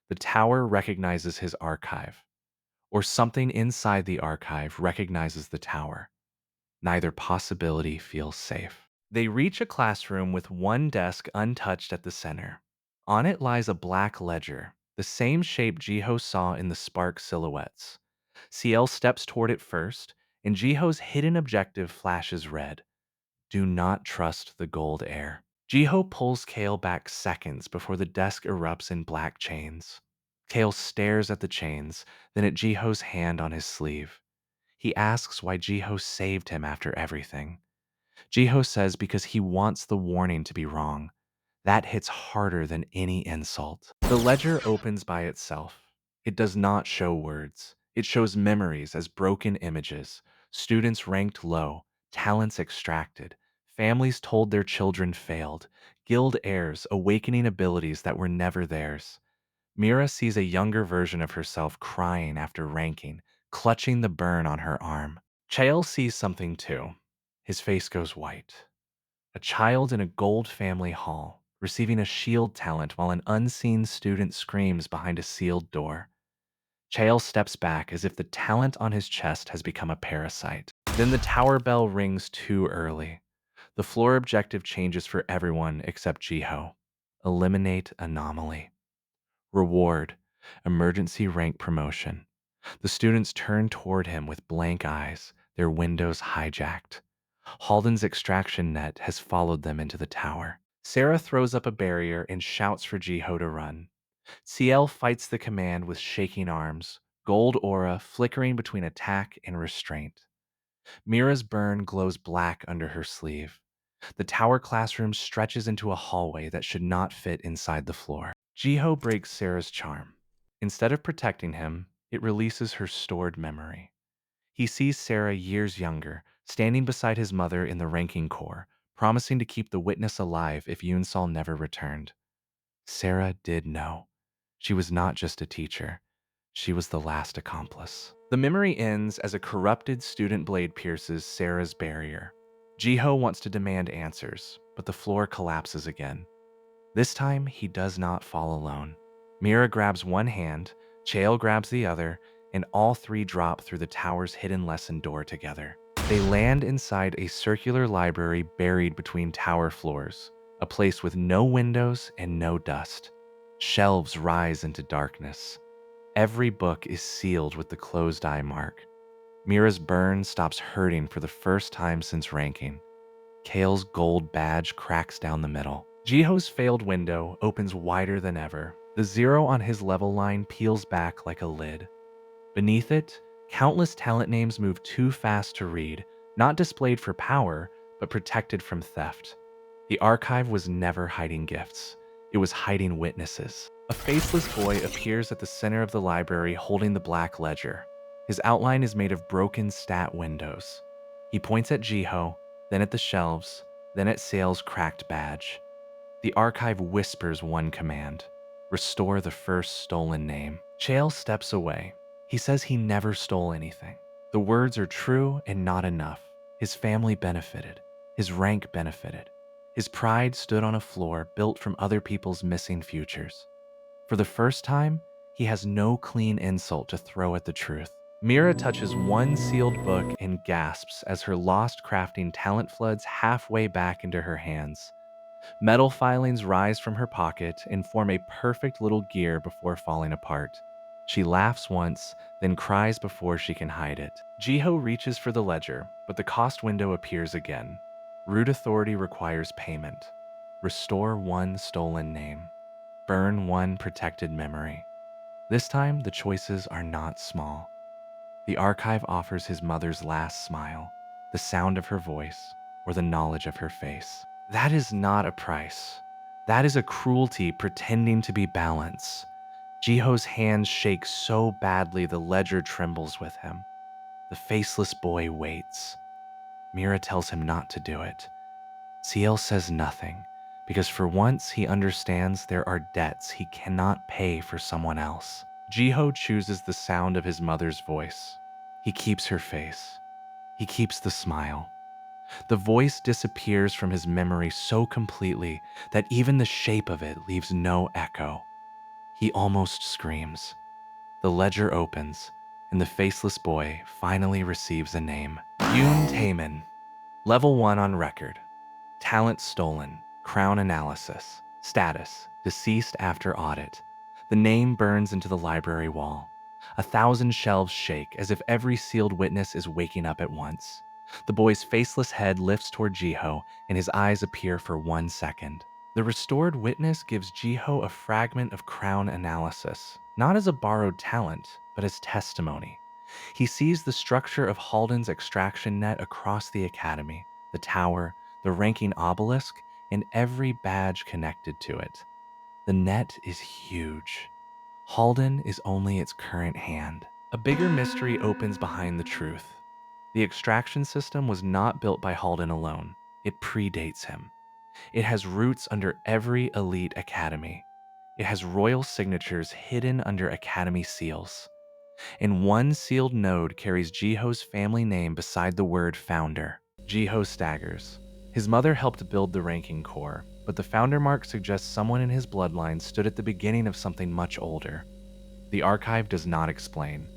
The tower recognizes his archive, or something inside the archive recognizes the tower. Neither possibility feels safe. They reach a classroom with one desk untouched at the center. On it lies a black ledger, the same shape Jiho saw in the spark silhouettes. Ciel steps toward it first, and Jiho's hidden objective flashes red. Do not trust the gold heir. Jiho pulls Kale back seconds before the desk erupts in black chains. Kale stares at the chains, then at Jiho's hand on his sleeve. He asks why Jiho saved him after everything. Jiho says because he wants the warning to be wrong. That hits harder than any insult. The ledger opens by itself. It does not show words. It shows memories as broken images, students ranked low, talents extracted, families told their children failed, guild heirs awakening abilities that were never theirs. Mira sees a younger version of herself crying after ranking, clutching the burn on her arm. Chael sees something too. His face goes white. A child in a gold family hall, receiving a shield talent while an unseen student screams behind a sealed door. Chael steps back as if the talent on his chest has become a parasite. Then the tower bell rings too early. The floor objective changes for everyone except Jiho. Eliminate anomaly. Reward. Emergency rank promotion. The students turn toward him with blank eyes, their windows hijacked. Halden's extraction net has followed them into the tower. Sarah throws up a barrier and shouts for Jiho to run. Ciel fights the command with shaking arms, gold aura flickering between attack and restraint. Mira's burn glows black under her sleeve. The tower classroom stretches into a hallway that should not fit inside the floor. Jiho breaks Sarah's charm. Instead of protecting him, it releases her stored memory. He sees Sarah years younger, standing beside his mother in the ranking corps, promising to keep the witness alive if Yunsal never returned. Sarah did know. She was not just a teacher. She was the last accomplice. The memory ends as a corrupted student blade pierces Sarah's barrier. Jiho wants to demand answers, but the floor collapses again. This time, he does not fall alone. Mira grabs one hand, Chael grabs the other, and all 3 drop through the tower's hidden lesson door together. They land inside a circular library buried between tower floors, a place with no windows and no dust. Shelves rise into darkness. Every book is sealed with the closed eye mark. Mira's burn stops hurting for the first time since ranking. Kale's gold badge cracks down the middle. Jiho's failed window opens wider than ever. The 0 on his level line peels back like a lid. Beneath it, countless talent names move too fast to read, not displayed for power, but protected from theft. The archive was never hiding gifts. It was hiding witnesses. A faceless boy appears at the center of the library holding the black ledger. His outline is made of broken stat windows. He points at Jiho, then at the shelves, then at Sale's cracked badge. The archive whispers one command: restore the first stolen name. Chael steps away. He says he never stole anything. The words are true and not enough. His family benefited. His rank benefited. His pride stood on a floor built from other people's missing futures. For the first time, he has no clean insult to throw at the truth. Mira touches one sealed book and gasps as her lost crafting talent floods halfway back into her hands. Metal filings rise from her pocket and form a perfect little gear before falling apart. She laughs once, then cries before she can hide it. Jiho reaches for the ledger, but the cost window appears again. Root authority requires payment. Restore one stolen name. Burn one protected memory. This time, the choices are not small. The archive offers his mother's last smile, the sound of her voice, or the knowledge of her face. That is not a price. That is a cruelty pretending to be balance. Jiho's hands shake so badly the ledger trembles with him. The faceless boy waits. Mira tells him not to do it. Ciel says nothing, because for once he understands there are debts he cannot pay for someone else. Jiho chooses the sound of his mother's voice. He keeps her face. He keeps the smile. The voice disappears from his memory so completely that even the shape of it leaves no echo. He almost screams. The ledger opens, and the faceless boy finally receives a name. Yoon Taemin, level 1 on record. Talent stolen, crown analysis, status, deceased after audit. The name burns into the library wall. 1,000 shelves shake as if every sealed witness is waking up at once. The boy's faceless head lifts toward Jiho, and his eyes appear for 1 second. The restored witness gives Jiho a fragment of crown analysis, not as a borrowed talent, but as testimony. He sees the structure of Halden's extraction net across the academy, the tower, the ranking obelisk, and every badge connected to it. The net is huge. Halden is only its current hand. A bigger mystery opens behind the truth. The extraction system was not built by Halden alone. It predates him. It has roots under every elite academy. It has royal signatures hidden under academy seals. And one sealed node carries Jiho's family name beside the word founder. Jiho staggers. His mother helped build the ranking core, but the founder mark suggests someone in his bloodline stood at the beginning of something much older. The archive does not explain.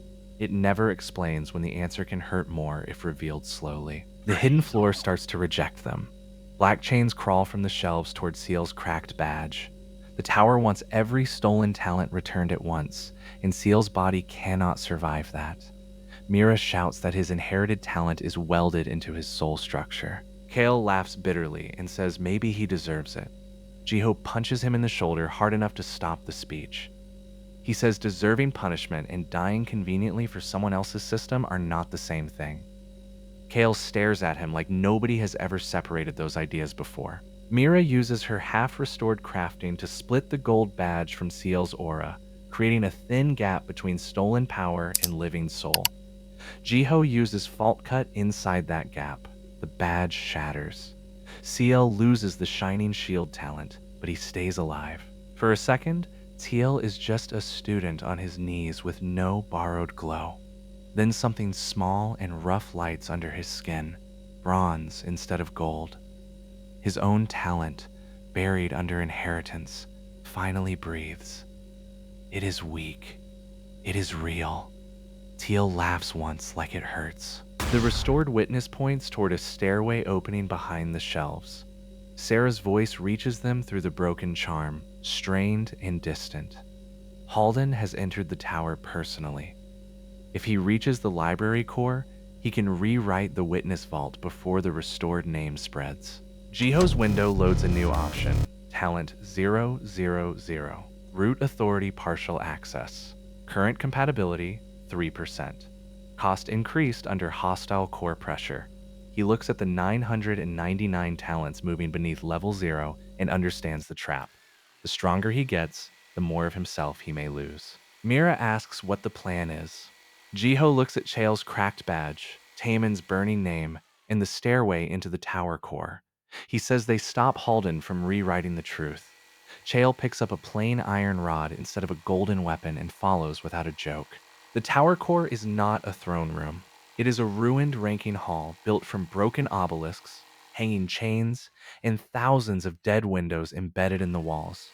It never explains when the answer can hurt more if revealed slowly. The hidden floor starts to reject them. Black chains crawl from the shelves toward Ciel's cracked badge. The tower wants every stolen talent returned at once, and Ciel's body cannot survive that. Mira shouts that his inherited talent is welded into his soul structure. Kale laughs bitterly and says maybe he deserves it. Jiho punches him in the shoulder hard enough to stop the speech. He says deserving punishment and dying conveniently for someone else's system are not the same thing. Kale stares at him like nobody has ever separated those ideas before. Mira uses her half-restored crafting to split the gold badge from Ciel's aura, creating a thin gap between stolen power and living soul. Jiho uses fault cut inside that gap. The badge shatters. Ciel loses the shining shield talent, but he stays alive. For a second, Ciel is just a student on his knees with no borrowed glow. Then something small and rough lights under his skin, bronze instead of gold. His own talent, buried under inheritance, finally breathes. It is weak. It is real. Ciel laughs once like it hurts. The restored witness points toward a stairway opening behind the shelves. Sarah's voice reaches them through the broken charm, strained and distant. Halden has entered the tower personally. If he reaches the library core, he can rewrite the witness vault before the restored name spreads. Jiho's window loads a new option, Talent 000, Root Authority Partial Access. Current compatibility, 3%. Cost increased under hostile core pressure. He looks at the 999 talents moving beneath level 0 and understands the trap. The stronger he gets, the more of himself he may lose. Mira asks what the plan is. Jiho looks at Chael's cracked badge, Taemin's burning name, and the stairway into the tower core. He says they stop Halden from rewriting the truth. Chael picks up a plain iron rod instead of a golden weapon and follows without a joke. The tower core is not a throne room. It is a ruined ranking hall built from broken obelisks, hanging chains, and thousands of dead windows embedded in the walls.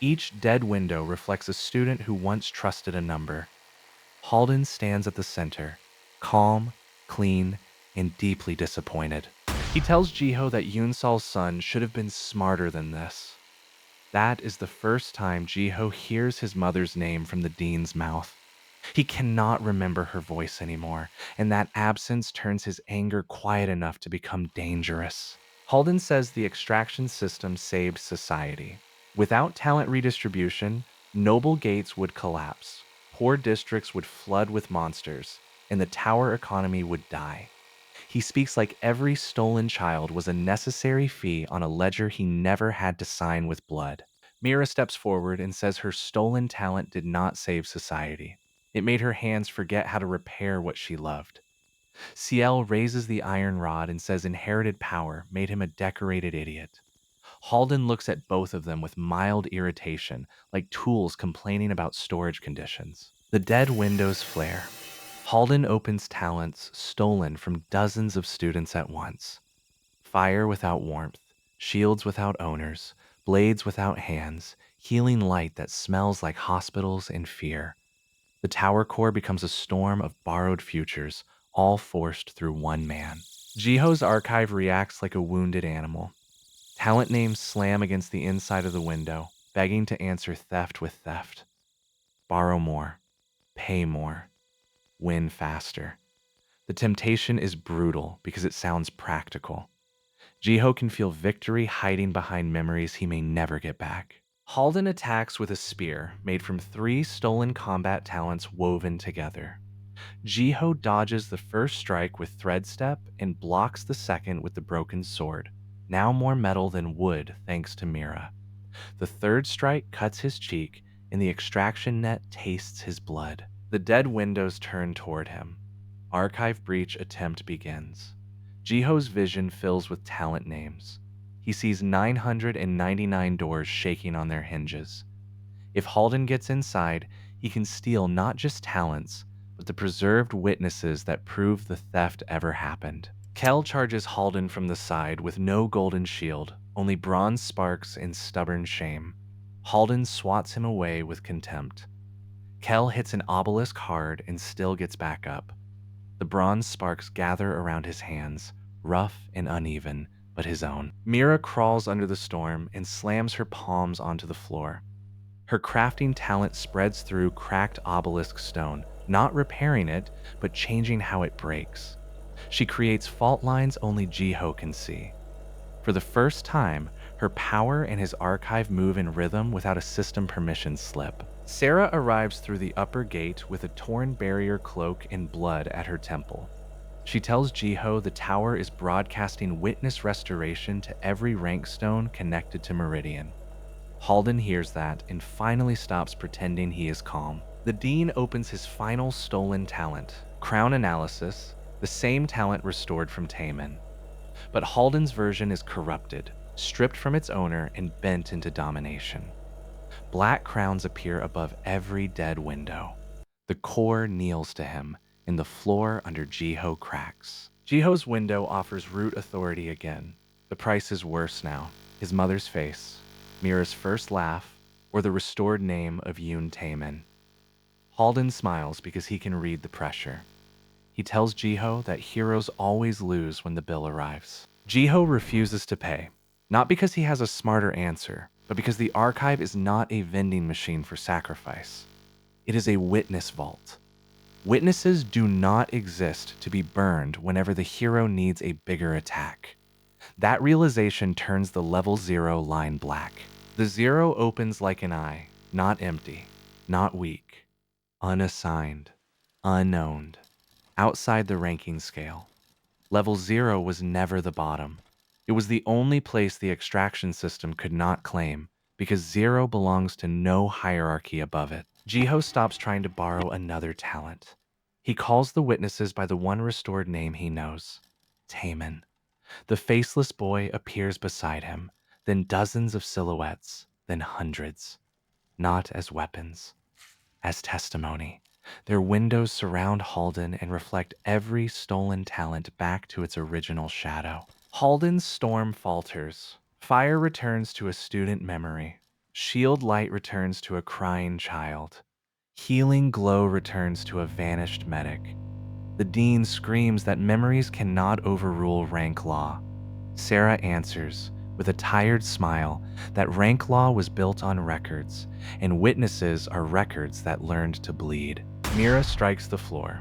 Each dead window reflects a student who once trusted a number. Halden stands at the center, calm, clean, and deeply disappointed. He tells Jiho that Yoonsal's son should have been smarter than this. That is the first time Jiho hears his mother's name from the dean's mouth. He cannot remember her voice anymore, and that absence turns his anger quiet enough to become dangerous. Halden says the extraction system saved society. Without talent redistribution, noble gates would collapse, poor districts would flood with monsters, and the tower economy would die. He speaks like every stolen child was a necessary fee on a ledger he never had to sign with blood. Mira steps forward and says her stolen talent did not save society. It made her hands forget how to repair what she loved. Ciel raises the iron rod and says inherited power made him a decorated idiot. Halden looks at both of them with mild irritation, like tools complaining about storage conditions. The dead windows flare. Halden opens talents stolen from dozens of students at once. Fire without warmth, shields without owners, blades without hands, healing light that smells like hospitals and fear. The tower core becomes a storm of borrowed futures, all forced through one man. Jiho's archive reacts like a wounded animal. Talent names slam against the inside of the window, begging to answer theft with theft. Borrow more, pay more, win faster. The temptation is brutal because it sounds practical. Jiho can feel victory hiding behind memories he may never get back. Halden attacks with a spear made from 3 stolen combat talents woven together. Jiho dodges the first strike with thread step and blocks the second with the broken sword, now more metal than wood thanks to Mira. The third strike cuts his cheek, and the extraction net tastes his blood. The dead windows turn toward him. Archive breach attempt begins. Jiho's vision fills with talent names. He sees 999 doors shaking on their hinges. If Halden gets inside, he can steal not just talents, but the preserved witnesses that prove the theft ever happened. Kel charges Halden from the side with no golden shield, only bronze sparks and stubborn shame. Halden swats him away with contempt. Kel hits an obelisk hard and still gets back up. The bronze sparks gather around his hands, rough and uneven, but his own. Mira crawls under the storm and slams her palms onto the floor. Her crafting talent spreads through cracked obelisk stone, not repairing it, but changing how it breaks. She creates fault lines only Jiho can see. For the first time, her power and his archive move in rhythm without a system permission slip. Sarah arrives through the upper gate with a torn barrier cloak and blood at her temple. She tells Jiho the tower is broadcasting witness restoration to every rank stone connected to Meridian. Halden hears that and finally stops pretending he is calm. The Dean opens his final stolen talent, Crown Analysis, the same talent restored from Taemin. But Halden's version is corrupted, stripped from its owner and bent into domination. Black crowns appear above every dead window. The core kneels to him, and the floor under Jiho cracks. Jiho's window offers root authority again. The price is worse now. His mother's face, Mira's first laugh, or the restored name of Yoon Taemin. Halden smiles because he can read the pressure. He tells Jiho that heroes always lose when the bill arrives. Jiho refuses to pay, not because he has a smarter answer, but because the archive is not a vending machine for sacrifice. It is a witness vault. Witnesses do not exist to be burned whenever the hero needs a bigger attack. That realization turns the level 0 line black. The 0 opens like an eye, not empty, not weak, unassigned, unowned, outside the ranking scale. Level 0 was never the bottom. It was the only place the extraction system could not claim, because 0 belongs to no hierarchy above it. Jiho stops trying to borrow another talent. He calls the witnesses by the one restored name he knows, Taemin. The faceless boy appears beside him, then dozens of silhouettes, then hundreds. Not as weapons, as testimony. Their windows surround Halden and reflect every stolen talent back to its original shadow. Halden's storm falters. Fire returns to a student memory. Shield light returns to a crying child. Healing glow returns to a vanished medic. The dean screams that memories cannot overrule rank law. Sarah answers, with a tired smile, that rank law was built on records, and witnesses are records that learned to bleed. Mira strikes the floor.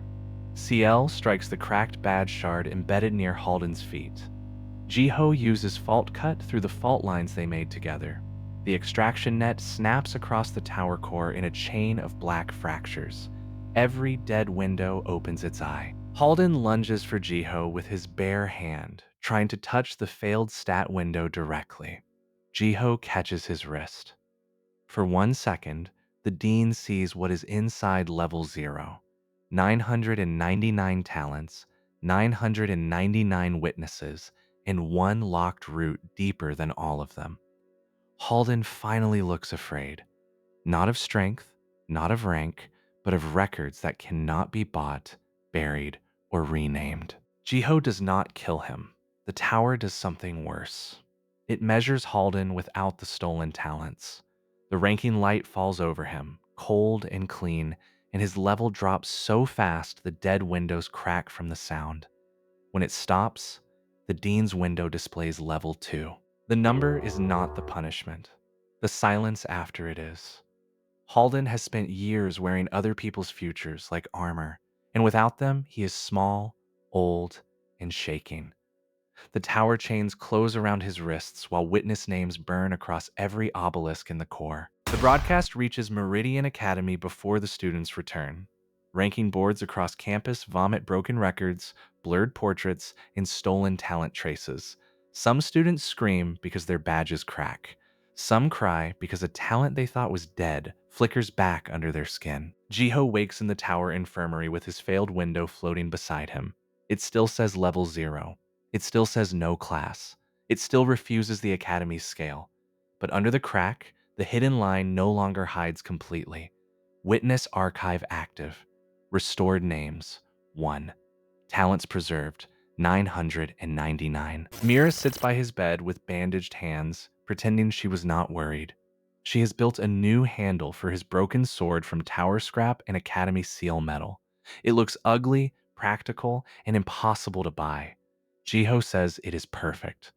CL strikes the cracked badge shard embedded near Halden's feet. Jiho uses fault cut through the fault lines they made together. The extraction net snaps across the tower core in a chain of black fractures. Every dead window opens its eye. Halden lunges for Jiho with his bare hand, trying to touch the failed stat window directly. Jiho catches his wrist. For 1 second, the Dean sees what is inside level 0. 999 talents, 999 witnesses, and one locked route deeper than all of them. Halden finally looks afraid. Not of strength, not of rank, but of records that cannot be bought, buried, or renamed. Jiho does not kill him. The tower does something worse. It measures Halden without the stolen talents. The ranking light falls over him, cold and clean, and his level drops so fast the dead windows crack from the sound. When it stops, the Dean's window displays level 2. The number is not the punishment. The silence after it is. Halden has spent years wearing other people's futures like armor, and without them, he is small, old, and shaking. The tower chains close around his wrists while witness names burn across every obelisk in the core. The broadcast reaches Meridian Academy before the students return. Ranking boards across campus vomit broken records, blurred portraits, and stolen talent traces. Some students scream because their badges crack. Some cry because a talent they thought was dead flickers back under their skin. Jiho wakes in the tower infirmary with his failed window floating beside him. It still says level 0. It still says no class. It still refuses the Academy's scale. But under the crack, the hidden line no longer hides completely. Witness archive active. Restored names, 1. Talents preserved, 999. Mira sits by his bed with bandaged hands, pretending she was not worried. She has built a new handle for his broken sword from tower scrap and Academy seal metal. It looks ugly, practical, and impossible to buy. Jiho says it is perfect.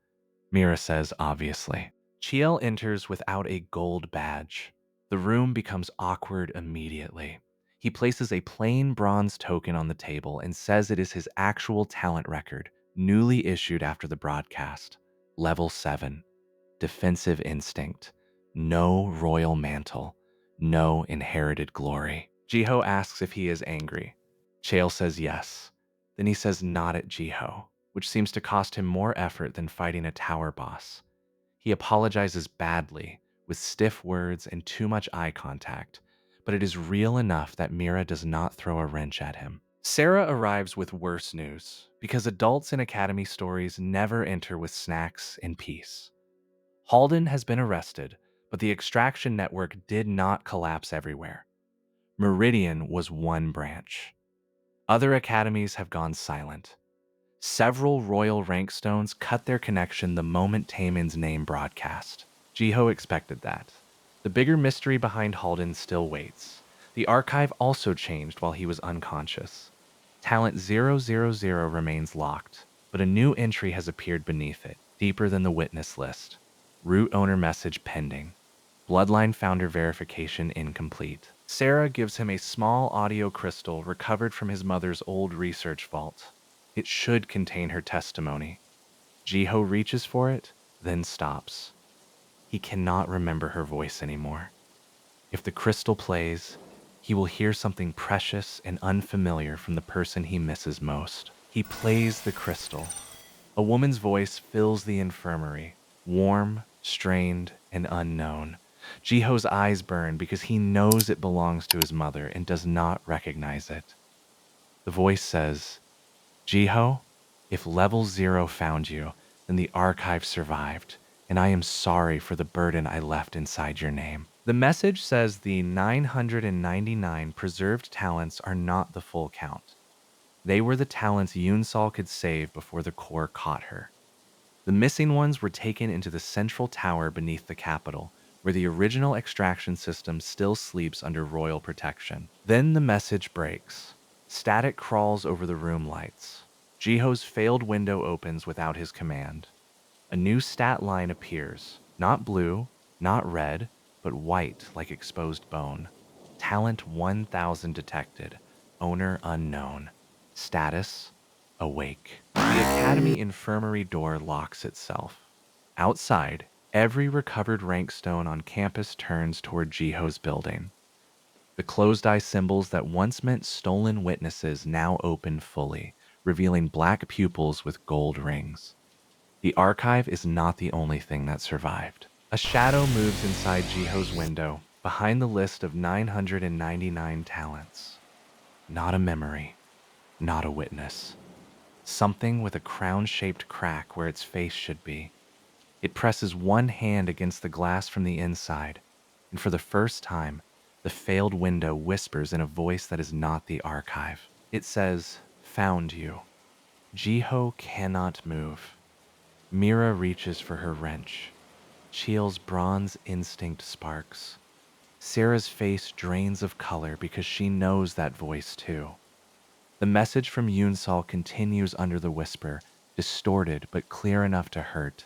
Mira says obviously. Chiel enters without a gold badge. The room becomes awkward immediately. He places a plain bronze token on the table and says it is his actual talent record, newly issued after the broadcast. Level 7. Defensive instinct. No royal mantle. No inherited glory. Jiho asks if he is angry. Chael says yes. Then he says not at Jiho, which seems to cost him more effort than fighting a tower boss. He apologizes badly, with stiff words and too much eye contact, but it is real enough that Mira does not throw a wrench at him. Sarah arrives with worse news, because adults in Academy stories never enter with snacks and peace. Halden has been arrested, but the extraction network did not collapse everywhere. Meridian was one branch. Other academies have gone silent. Several royal rank stones cut their connection the moment Taemin's name broadcast. Jiho expected that. The bigger mystery behind Halden still waits. The archive also changed while he was unconscious. Talent 000 remains locked, but a new entry has appeared beneath it, deeper than the witness list. Root owner message pending. Bloodline founder verification incomplete. Sarah gives him a small audio crystal recovered from his mother's old research vault. It should contain her testimony. Jiho reaches for it, then stops. He cannot remember her voice anymore. If the crystal plays, he will hear something precious and unfamiliar from the person he misses most. He plays the crystal. A woman's voice fills the infirmary, warm, strained, and unknown. Jiho's eyes burn because he knows it belongs to his mother and does not recognize it. The voice says, Jiho, if level 0 found you, then the archive survived, and I am sorry for the burden I left inside your name. The message says the 999 preserved talents are not the full count. They were the talents Yunsal could save before the core caught her. The missing ones were taken into the central tower beneath the capital, where the original extraction system still sleeps under royal protection. Then the message breaks. Static crawls over the room lights. Jiho's failed window opens without his command. A new stat line appears, not blue, not red, but white like exposed bone. Talent 1000 detected. Owner unknown. Status awake. The Academy infirmary door locks itself. Outside, every recovered rank stone on campus turns toward Jiho's building. The closed eye symbols that once meant stolen witnesses now open fully, revealing black pupils with gold rings. The archive is not the only thing that survived. A shadow moves inside Jiho's window, behind the list of 999 talents. Not a memory, not a witness. Something with a crown-shaped crack where its face should be. It presses one hand against the glass from the inside, and for the first time, the failed window whispers in a voice that is not the archive. It says, "Found you." Jiho cannot move. Mira reaches for her wrench. Chiel's bronze instinct sparks. Sarah's face drains of color because she knows that voice too. The message from Yunsal continues under the whisper, distorted but clear enough to hurt.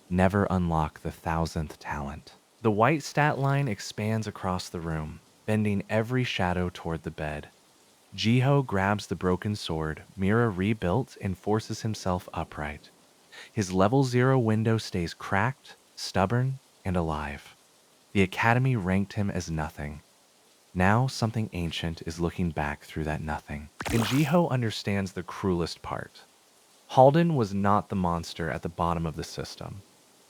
Never unlock the 1000th talent. The white stat line expands across the room, bending every shadow toward the bed. Jiho grabs the broken sword, Mira rebuilt, and forces himself upright. His level 0 window stays cracked, stubborn, and alive. The Academy ranked him as nothing. Now something ancient is looking back through that nothing. And Jiho understands the cruelest part. Halden was not the monster at the bottom of the system.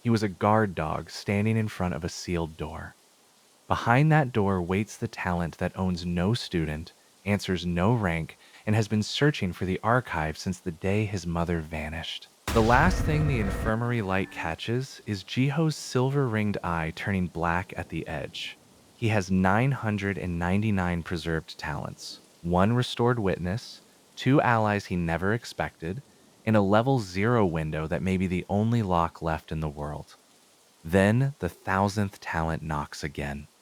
He was a guard dog standing in front of a sealed door. Behind that door waits the talent that owns no student, answers no rank, and has been searching for the archive since the day his mother vanished. The last thing the infirmary light catches is Jiho's silver-ringed eye turning black at the edge. He has 999 preserved talents, 1 restored witness, 2 allies he never expected, and a level 0 window that may be the only lock left in the world. Then the 1000th talent knocks again.